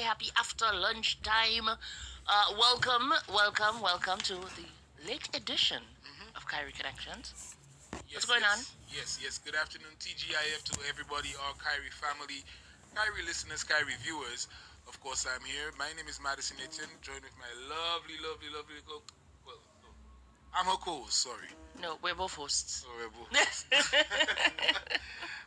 happy after lunch time. Welcome to the late edition of Kairi Connections. What's Yes, going on? yes, yes, yes. Good afternoon, TGIF to everybody, all Kairi family, Kairi listeners, Kairi viewers. Of course, I'm here. My name is Madison Etienne, joined with my lovely well, no, I'm her co-host, sorry. No, we're both hosts. Oh, we're both hosts.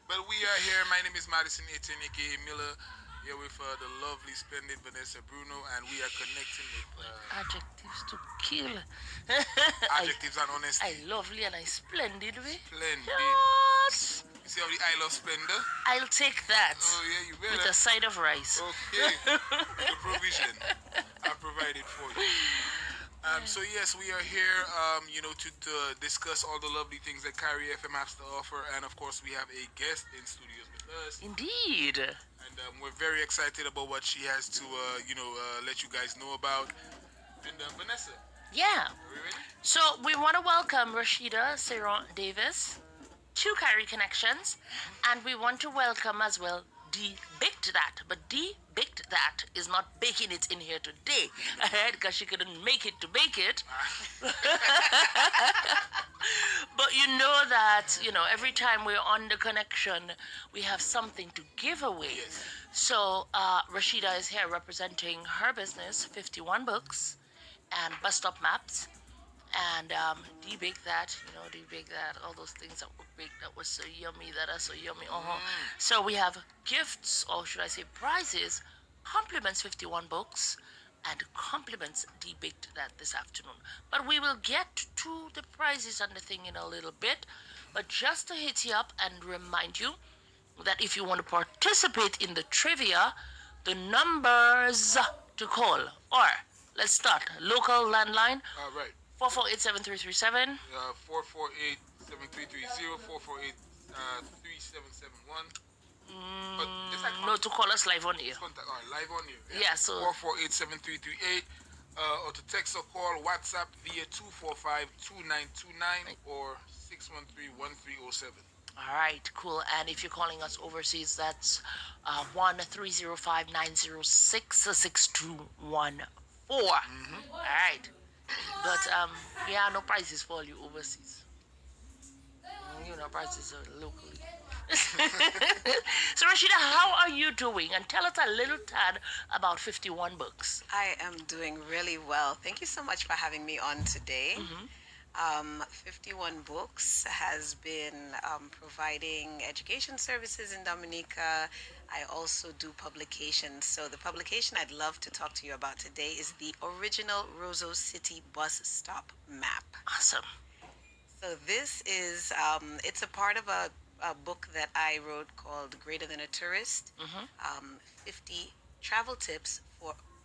But we are here. My name is Madison Etienne, aka Miller, here with the lovely, splendid Vanessa Bruno, and we are connecting with Adjectives to kill. adjectives and honesty. I lovely and I splendid way. Splendid. Yes. You see how the I love splendor? I'll take that. Oh, yeah, you better. With a side of rice. Okay, the provision I provided for you. So yes, we are here, to discuss all the lovely things that Kairi FM has to offer, and of course we have a guest in studios with us, Indeed. and we're very excited about what she has to, let you guys know about. And Vanessa, Yeah. are we ready? So we want to welcome Rashida Seron Davis to Kairi Connections, and we want to welcome as well D Baked That, but D Baked That is not baking it in here today, because she couldn't make it to bake it. But you know that, every time we're on the connection, we have something to give away. Yes. So Rashida is here representing her business, 51 Books and Bus Stop Maps. And debake that, debake that, all those things that were baked that was so yummy, that are so yummy. So we have gifts, or should I say prizes, compliments 51 Books, and compliments debaked that this afternoon. But we will get to the prizes and the thing in a little bit. But just to hit you up and remind you that if you want to participate in the trivia, the numbers to call, or let's start, local landline, All right. 448-7337. 448-7330, 448-3771. But is that No, to call us live on air. contact? All right, live on you. Yeah, so 448-7338. Or to text or call WhatsApp via 245-2929 or 613-1307. all right, cool. And if you're calling us overseas, that's 1-305-906-6214. All right. But yeah, no prices for all you overseas. Prices are locally. So Rashida, how are you doing? And tell us a little tad about 51 Books. I am doing really well. Thank you so much for having me on today. 51 Books has been providing education services in Dominica. I also do publications. So the publication I'd love to talk to you about today is the original Roseau City bus stop map. Awesome. So this is, it's a part of a book that I wrote called Greater Than a Tourist, 50 travel tips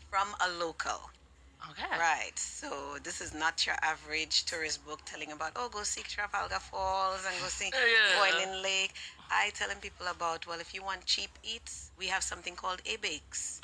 from a local. Okay. Right. So this is not your average tourist book telling about, go see Trafalgar Falls and go see Boiling Lake. I telling people about, well, if you want cheap eats, we have something called A-Bakes.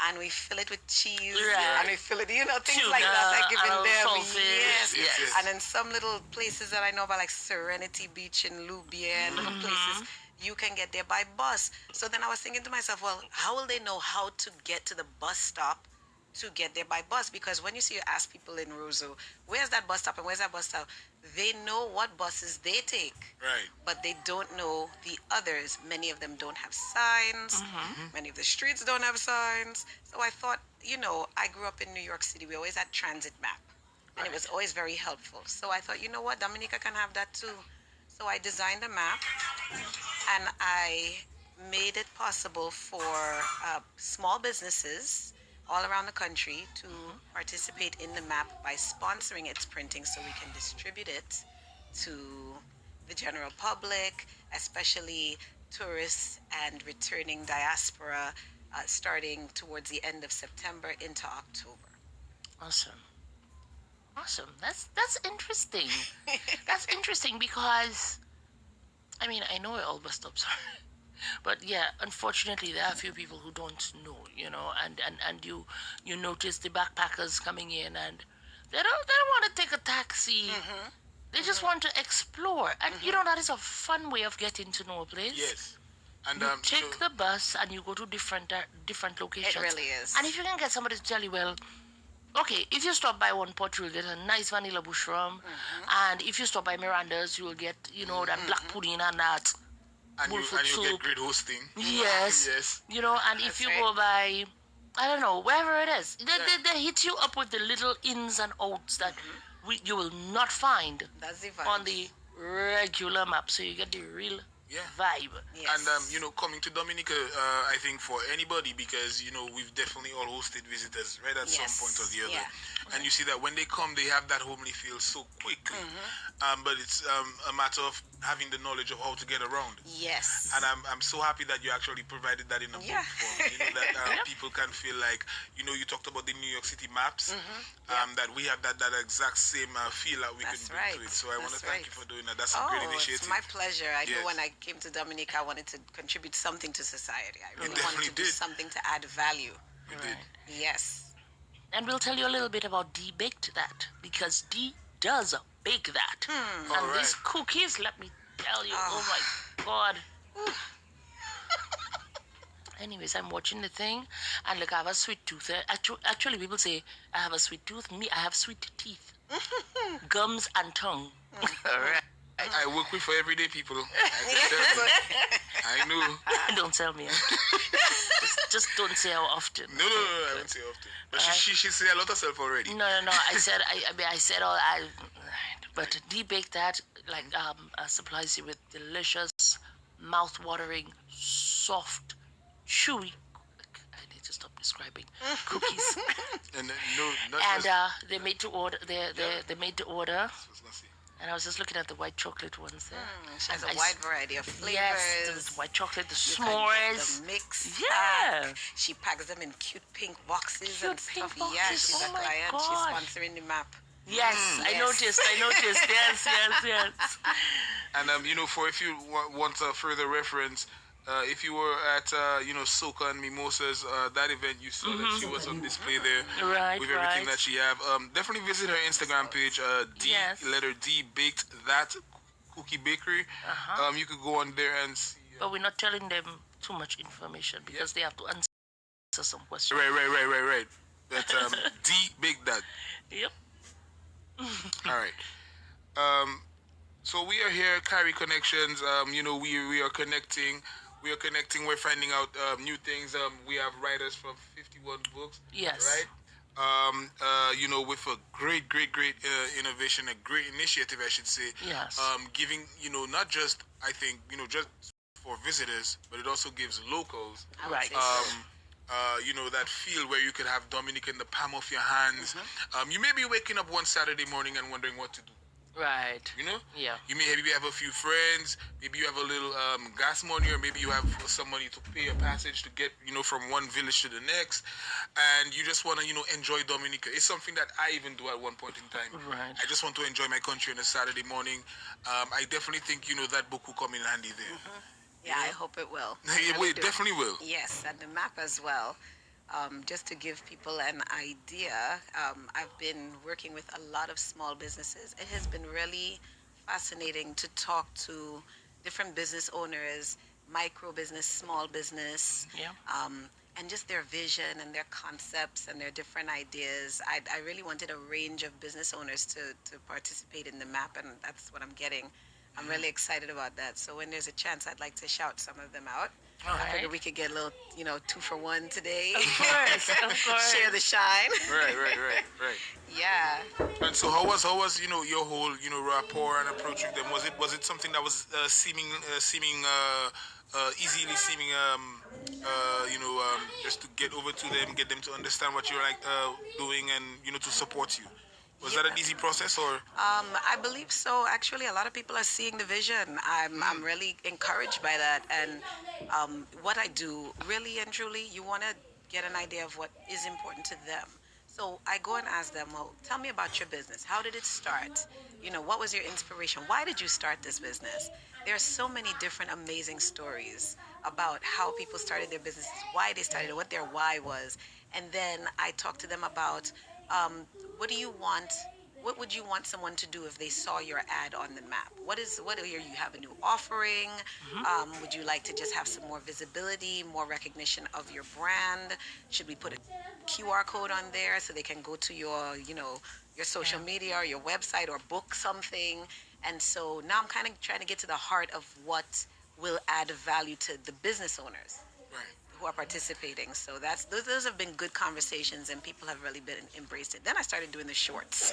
And we fill it with cheese. Right. And we fill it, things Tuna, like that. I give in there. saltfish. Yes. And then some little places that I know about, like Serenity Beach in Loubier and different places, you can get there by bus. So then I was thinking to myself, well, how will they know how to get to the bus stop to get there by bus? Because when you ask people in Roseau, where's that bus stop and where's that bus stop, they know what buses they take. Right. But they don't know the others. Many of them don't have signs. Many of the streets don't have signs. So I thought, I grew up in New York City. We always had transit map. And it was always very helpful. So I thought, you know what, Dominica can have that too. So I designed a map and I made it possible for small businesses all around the country to participate in the map by sponsoring its printing so we can distribute it to the general public, especially tourists and returning diaspora, starting towards the end of September into October. Awesome. That's interesting. That's interesting because, I know where all bus stops are. But yeah, unfortunately, there are a few people who don't know, and you notice the backpackers coming in, and they don't want to take a taxi. They just want to explore, and that is a fun way of getting to know a place. Yes. And You you know, take the bus and you go to different It locations. really is. And if you can get somebody to tell you, well, okay, if you stop by one pot, you'll get a nice vanilla bush rum, and if you stop by Miranda's, you will get that black pudding and that bullfoot and you get soup. great hosting. Yes, Yes. and if That's you right. go by, I don't know, wherever it is, they, Yeah. they, they hit you up with the little ins and outs that you will not find That's the on vibes. the regular map. So you get the real Yeah. vibe. And Yes. coming to Dominica, I think for anybody, because we've definitely all hosted visitors right at some point or Yes. the other, Yeah. and you see that when they come, they have that homely feel so quickly. But it's a matter of having the knowledge of how to get around. Yes. And I'm so happy that you actually provided that in a Yeah. book form. That people can feel like you talked about the New York City maps. Yep. That we have that exact same feel that we That's can bring right. to it. So I want to That's thank right. you for doing that. That's a great Oh, initiative. it's my pleasure. I knew Yes. when I came to Dominica, I wanted to contribute something to society. I really wanted definitely to do did. something to add value. You did. Right. Yes. And we'll tell you a little bit about D baked that because D does bake that. All And right. these cookies, let me tell you, oh Oh, my God. Anyways, I'm watching the thing, and look, I have a sweet tooth. Actually, people say I have a sweet tooth. Me, I have sweet teeth, gums, and tongue. All right. I work with for everyday people. I can tell you. I know. Don't tell me. Just don't say how often. No, I won't say often. But she say a lot of herself already. No. I said all. But debake that supplies you with delicious, mouth-watering, soft, chewy. I need to stop describing cookies. And no, not And just. they made to order. They made to order. I was gonna say. And I was just looking at the white chocolate ones there. She has And a wide variety of flavors. Yes, the white chocolate, the You can get s'mores. the mix Yeah. pack. She packs them in cute pink boxes Cute and pink stuff. Yeah, boxes. she's Oh a my client. God. She's sponsoring the map. Yes, I Yes. noticed. Yes. And for if you want a further reference, if you were at Soca and Mimosas, that event, you saw that she was on display there Right, with everything right. that she have. Definitely visit her Instagram page. Yes. Letter D baked that cookie bakery. You could go on there and see. But we're not telling them too much information because they have to answer some questions. Right. That D baked that. Yep. All right. So we are here, Kairi Connections. We are connecting. We are connecting. We're finding out new things. We have writers from 51 books. Yes. Right. With a great innovation, a great initiative, I should say. Yes. Giving not just I think just for visitors, but it also gives locals. I would Right. say so. That feel where you could have Dominica in the palm of your hands. You may be waking up one Saturday morning and wondering what to do. Right. Yeah. You may maybe have a few friends, maybe you have a little gas money, or maybe you have some money to pay a passage to get from one village to the next, and you just want to enjoy Dominica. It's something that I even do at one point in time. Right. I just want to enjoy my country on a Saturday morning. I definitely think that book will come in handy there. Yeah, I hope it will. I It really will, do. definitely will. Yes, and the map as well. Just to give people an idea, I've been working with a lot of small businesses. It has been really fascinating to talk to different business owners, micro business, small business, Yeah. and just their vision and their concepts and their different ideas. I really wanted a range of business owners to participate in the map, and that's what I'm getting. I'm really excited about that. So when there's a chance, I'd like to shout some of them out. All I figured right. we could get a little, 2 for 1 today. Of course. Share the shine. Right. Yeah. And so how was your whole rapport and approach with them? Was it something that was seeming easily seeming just to get over to them, get them to understand what you're doing, and to support you? Was that an easy process or? I believe so. Actually, a lot of people are seeing the vision. I'm really encouraged by that. And what I do, really and truly, you want to get an idea of what is important to them. So I go and ask them, well, tell me about your business. How did it start? What was your inspiration? Why did you start this business? There are so many different amazing stories about how people started their businesses, why they started it, what their why was. And then I talk to them about what do you want what would you want someone to do if they saw your ad on the map? What here you have a new offering? Hmm. Would you like to just have some more visibility, more recognition of your brand? Should we put a QR code on there so they can go to your, your social Yeah. media or your website or book something? And so now I'm kind of trying to get to the heart of what will add value to the business owners Right. who are participating. So those have been good conversations, and people have really been embraced it. Then I started doing the shorts,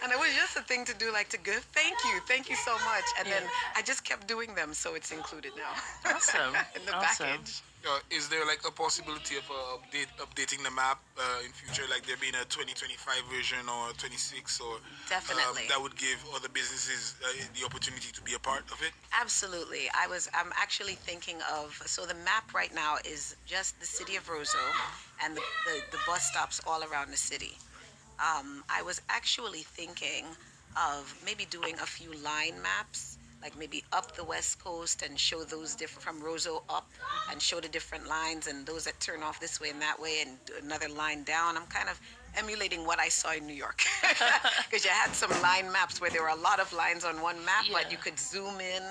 and it was just a thing to do, like to give thank you so much, and then Yeah. I just kept doing them, so it's included now Awesome. in the Awesome. package. Is there like a possibility of updating the map in future, like there being a 2025 version or 26, or Definitely. that would give other businesses the opportunity to be a part of it? Absolutely. I'm actually thinking of, so the map right now is just the city of Roseau and the bus stops all around the city. I was actually thinking of maybe doing a few line maps, like maybe up the West Coast and show those different from Roseau up and show the different lines and those that turn off this way and that way and do another line down. I'm kind of emulating what I saw in New York because you had some line maps where there were a lot of lines on one map, but you Yeah. could zoom in,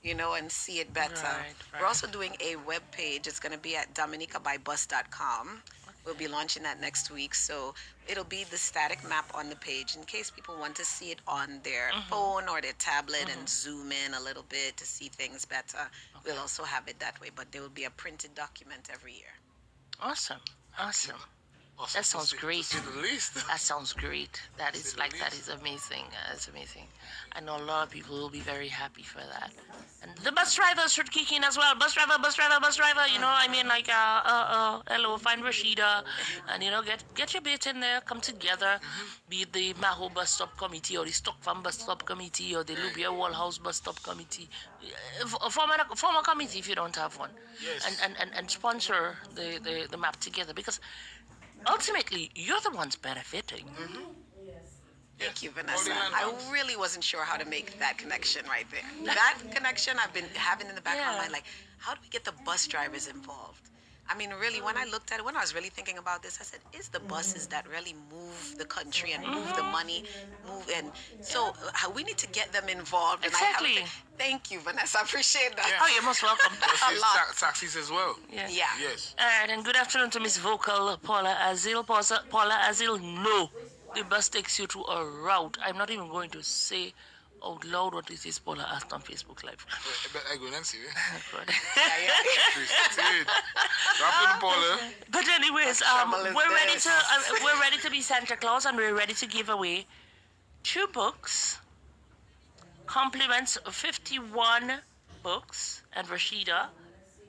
and see it better. Right. We're Right. also doing a web page. It's going to be at dominicabybus.com. We'll be launching that next week. So it'll be the static map on the page in case people want to see it on their Mhm. phone or their tablet and Mhm. zoom in a little bit to see things better. We'll Okay. also have it that way, but there will be a printed document every year. Awesome. Awesome. Awesome That sounds to great. say the least. That sounds great. That To say is the like that least. is amazing. That's amazing. I know a lot of people will be very happy for that. And the bus drivers should kick in as well. Bus driver, bus driver, bus driver. You know, I mean, like, hello, find Rashida, and get your bit in there. Come together. Be it the Maho bus stop committee or the Stock Farm bus stop committee or the Right. Lubia Wallhouse bus stop committee. Form a committee if you don't have one, and Yes. and and, and sponsor the map together because ultimately, you're the ones benefiting. Thank you, All the Vanessa. I landmarks. really wasn't sure how to make that connection right there. That connection I've been having in the back of my Yeah. mind, like, how do we get the bus drivers involved? I mean, really, when I looked at it, when I was really thinking about this, I said, it's the buses that really move the country and move the Hmm. money, move. And so we need to get them involved. And I have Exactly. to, thank you, Vanessa. I appreciate that. Yeah. Oh, you're most welcome. Plus, A lot. taxis as well. Yeah. Yeah. Yes. All right, and good afternoon to Miss Vocal Paula Azil. Paula Azil, no. The bus takes you to a route. I'm not even going to say out loud what it is Paula asked on Facebook Live. But I go and see. But, Yeah, yeah. Christine. Good afternoon, Paula. but anyways, What trouble is this? we're ready to be Santa Claus and we're ready to give away 2 books, compliments of 51 books, and Rashida.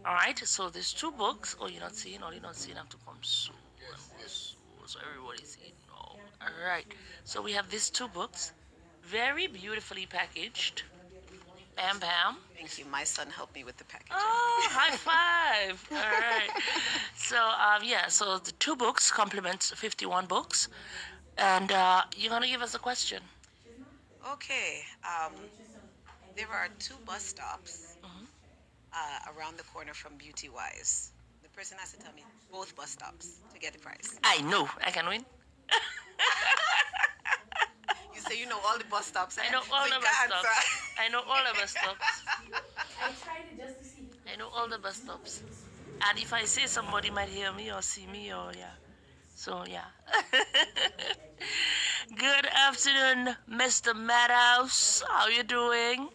All right, so there's 2 books. Oh, you're not seeing? Oh, you're not seeing? I have to come so Yes, yes. so everybody's seeing. Oh, all right. So we have these 2 books, very beautifully packaged. Bam, bam. Thank you. My son helped me with the packaging. Oh, high five. All right. So, yeah, so the 2 books complements 51 books. And you're going to give us a question. Okay. There are 2 bus stops Mhm. around the corner from Beauty Wise. The person has to tell me both bus stops to get the price. I know I can win. You say you know all the bus stops. I know all so the you bus can't stops. answer. I know all the bus stops. I know all the bus stops. And if I say somebody might hear me or see me or yeah. So yeah. Good afternoon, Mr. Madhouse. How you doing?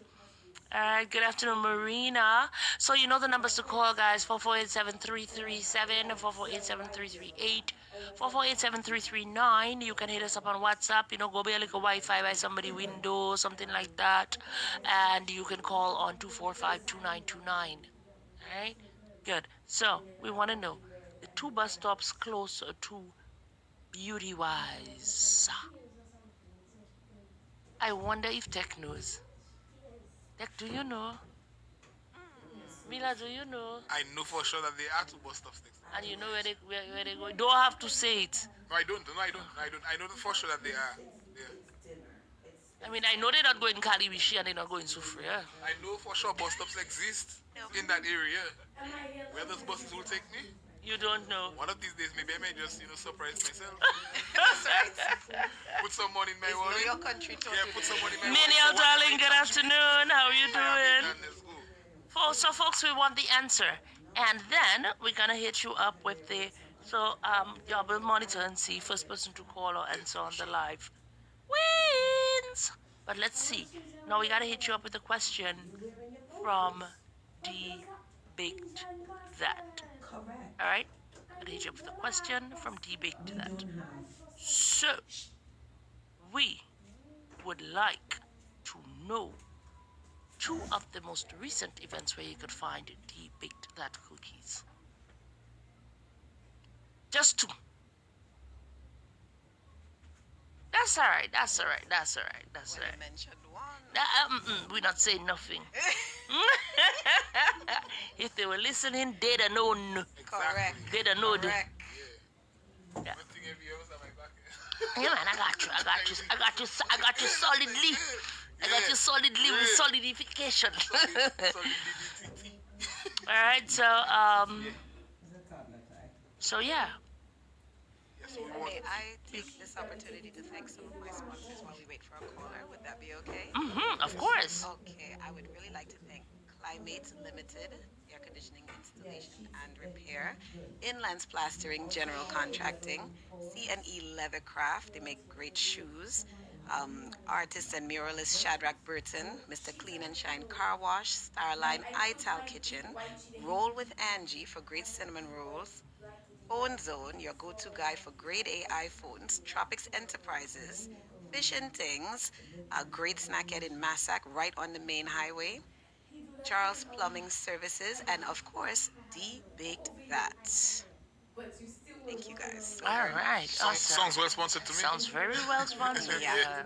All right, good afternoon, Marina. So you know the numbers to call, guys: 448-7337, 448-7338, 448-7339. You can hit us up on WhatsApp. You know, go be a little Wi-Fi by somebody window, something like that, and you can call on 245-2929. All right, good. So we want to know the 2 bus stops closer to Beauty Wise. I wonder if Tech knows. Tech, do you know? Mila, do you know? I know for sure that there are 2 bus stops next. And you know where they go. Don't have to say it. No, I don't. No, I don't. I don't. I know for sure that they are. Yeah. I mean, I know they're not going Kalibishi and they're not going Sufria. I know for sure bus stops exist in that area. Where those buses will take me? You don't know. One of these days, maybe I may just, surprise myself. That's right. Put some money in my It's know wallet. your country totally. Yeah, put some money in my wallet. Menial So whatever darling, it good contributes, afternoon. How you I have it doing? done. Let's go. So folks, we want the answer. And then we're gonna hit you up with the y'all will monitor and see first person to call or answer on the live wins. But let's see. Now we gotta hit you up with a question from D Baked That. Alright? Gotta hit you up with a question from D Baked That. So we would like to know two of the most recent events where you could find D Baked That cookies. Just two. That's alright, that's alright, that's alright, that's When I alright. mentioned one. We're not saying nothing. If they were listening, they'd have known. Correct. They'd have known. Correct. Yeah. One thing every hour on my back. Yeah, man, I got you, I got you, I got you, I got you solidly. I got you solidly with solidification. Solidity. Alright, so yeah. Yes, so we want. May I take this opportunity to thank some of my sponsors while we wait for a caller? Would that be okay? Of course. Okay, I would really like to thank Climate Limited, air conditioning installation and repair, Inlands Plastering, general contracting, C&E Leathercraft, they make great shoes, artist and muralist Shadrach Burton, Mr. Clean and Shine Car Wash, Starline Ital Kitchen, Roll with Angie for great cinnamon rolls, Phone Zone, your go-to guy for grade A iPhones, Tropics Enterprises, Fish and Things, a great snackhead in Massac right on the main highway, Charles Plumbing Services, and of course, D Baked That. Thank you guys. All right. Awesome. Songs well sponsored to me. Sounds very well sponsored. Yeah.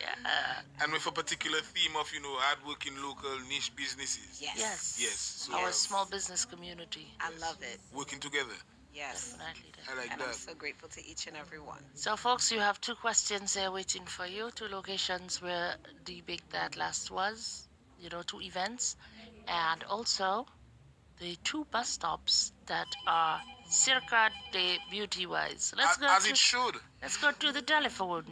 Yeah. And with a particular theme of, hardworking local niche businesses. Yes. Yes. Yes. So Our small business community. I love it. working together. Yes. Definitely. I like And I'm that. so grateful to each and every one. So, folks, you have two questions there waiting for you. Two locations where the Big That last was. Two events. And also the two bus stops that are circa de beauty-wise. As it should. Let's go to the telephone.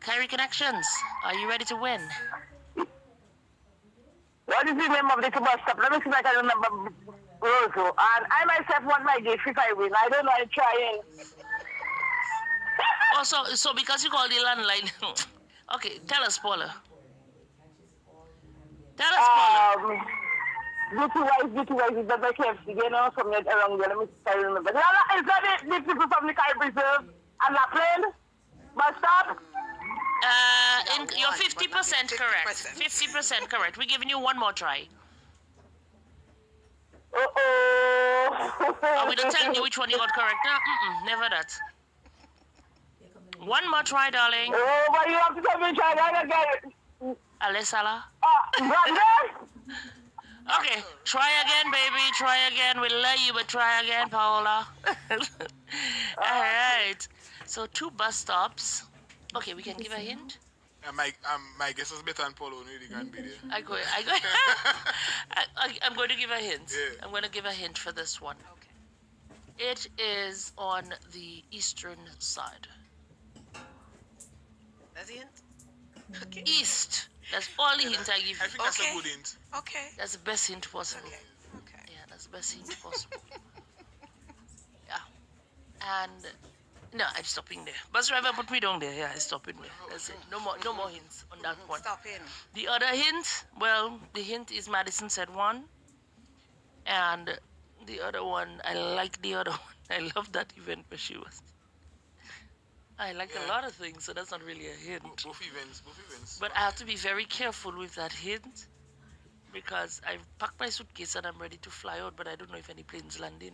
Kairi Connections, are you ready to win? What is the name of the bus stop? Let me see if I can remember Rosso. And I myself want my gift if I win. I don't know, I'm trying. Oh, so because you called the landline. Okay, tell us, Paula. Tell us, Paula. Beauty-wise is better KFC. You know, somewhere around there. Let me see if I remember. Is that the people from the Kairi Preserve and La Plaine bus stop? You're 50% correct. 50% correct. We're giving you one more try. Uh-oh. Are we not telling you which one you got correct? No, never that. One more try, darling. Oh, but you have to tell me try that again. Alessala. Brother? Okay, try again, baby. Try again. We love you, but try again, Paola. All right. So 2 bus stops. Okay, we can give a hint. My guess is better than Paulo. Really can't be there. I'm going to give a hint. Yeah. I'm going to give a hint for this one. Okay. It is on the eastern side. That's the hint? Okay. East. That's all the hint I give I you. think that's a Okay. good hint. Okay. That's the best hint possible. Okay. Okay. Yeah, that's the best hint possible. Yeah. And no, I'm stopping there. Bus driver put me down there. Yeah, I'm stopping there. That's it. No more hints on that one. Stop in. The other hint, well, the hint is Madison said one. And the other one, I like the other one. I love that event where she was. I like a Yeah. lot of things, so that's not really a hint. Both events. But I have to be very careful with that hint because I've packed my suitcase and I'm ready to fly out, but I don't know if any planes land in.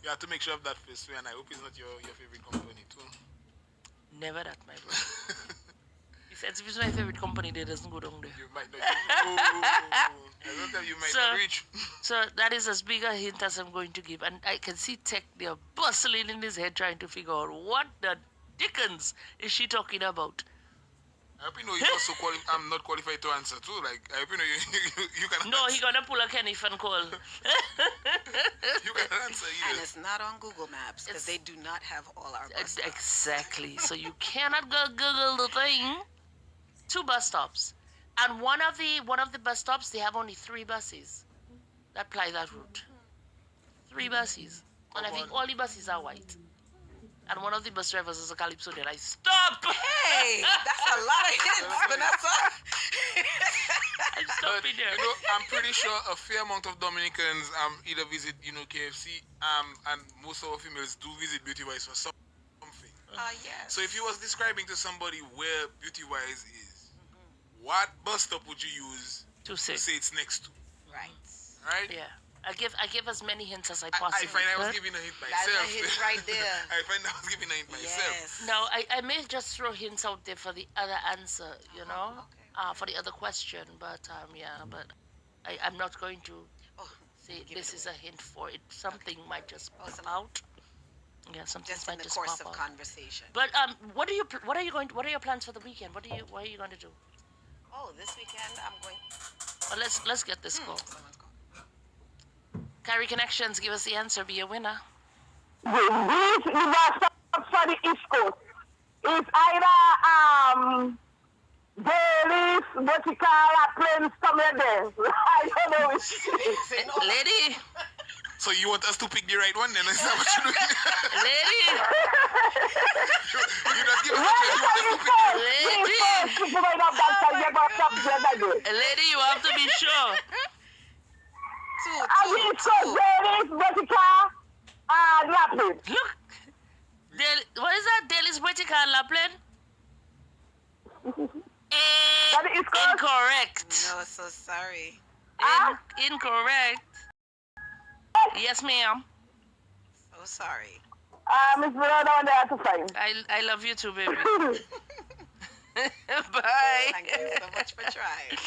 You have to make sure of that first way, and I hope it's not your favorite company too. Never that, my brother. If it's my favorite company, they doesn't go down there. You might not. I don't tell you might So- not reach. So that is as big a hint as I'm going to give. And I can see Tech there bustling in his head trying to figure out what the dickens is she talking about. I hope you know he's also I'm not qualified to answer too. Like I hope you know you can. No, answer. he gonna pull a Kenny fan call. You can answer And either. it's not on Google Maps because they do not have all our bus stops. Exactly. So you cannot go Google the thing. 2 bus stops, and one of the bus stops they have only 3 buses that ply that route. 3 buses, and I think all the buses are white. And one of the bus drivers is a Calypso. Then I stop. Hey, that's a lot of hits, Vanessa. I'm But stopping there. you know, I'm pretty sure a fair amount of Dominicans either visit KFC and most of our females do visit Beauty Wise for something. Yes. So if you was describing to somebody where Beauty Wise is, what bus stop would you use To to say. say it's next to? Right. Right? Yeah. I give as many hints as I I possibly find I was could. giving a hint That's myself. a hit right there. I find I was giving a hint myself. Yes. No, I may just throw hints out there for the other answer, you know, okay. for the other question. But yeah, but I'm not going to Oh, say give this it is away. a hint for it. Something might just pop Awesome. out. Yeah, something Just in might the just course pop of out. conversation. But what are your plans for the weekend? What are you going to do? Oh, this weekend I'm going. Well, let's get this call. Someone's called. Kairi Connections, give us the answer. Be a winner. This is for the East Coast. It's either Dailies, Botica, Plains, somewhere there. I don't know which. Say no. Lady, So you want us to pick the right one then? Is that what you're doing? lady, You not give us a choice. You want us to pick the lady, lady, you have to be sure. Two. Look, what is that? Delhi's Botica and Lapland? That is correct. Incorrect. No, so sorry. Incorrect. Yes, ma'am. So sorry. Miss Verona on there to find. I love you too, baby. Bye. Thank you so much for trying.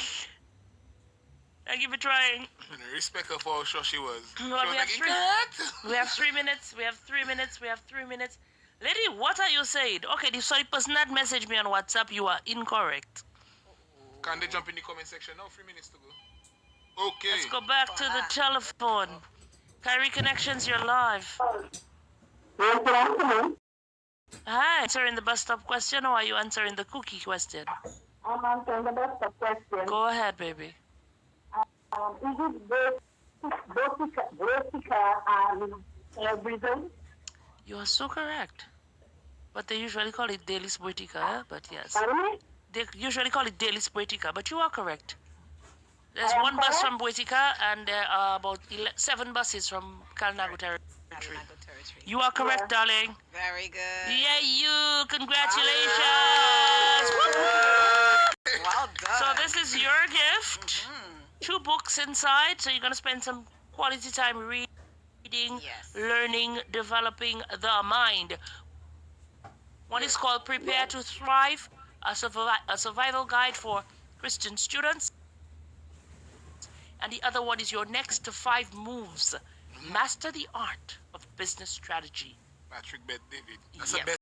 Thank you for trying. Respect her for how sure she was. Well, we have She was three. like, We have 3 minutes. We have 3 minutes. We have 3 minutes. Lady, what are you saying? Okay, the person that messaged me on WhatsApp, you are incorrect. Can they jump in the comment section now? 3 minutes to go. Okay. Let's go back to the telephone. Kairi Connections, you're live. Yes, good afternoon. Hi. Answering the bus stop question, or are you answering the cookie question? I'm answering the best of question. Go ahead, baby. Is it Botica and Brazil? You are so correct. But they usually call it Daily Spoetica, but yes. Pardon me? They usually call it Daily Spoetica, but you are correct. There's I am one bus correct? from Boetica, and there are about 7 buses from Kalnago territory. Nago territory. You are correct, Yeah. darling. Very good. Yeah, you. Congratulations. Well done. So this is your gift. 2 books inside, so you're going to spend some quality time reading, Yes. learning, developing the mind. One is called Prepare to Thrive, a survival guide for Christian students. And the other one is your next 5 moves. Master the art of business strategy. Patrick Bet David. That's Yep. a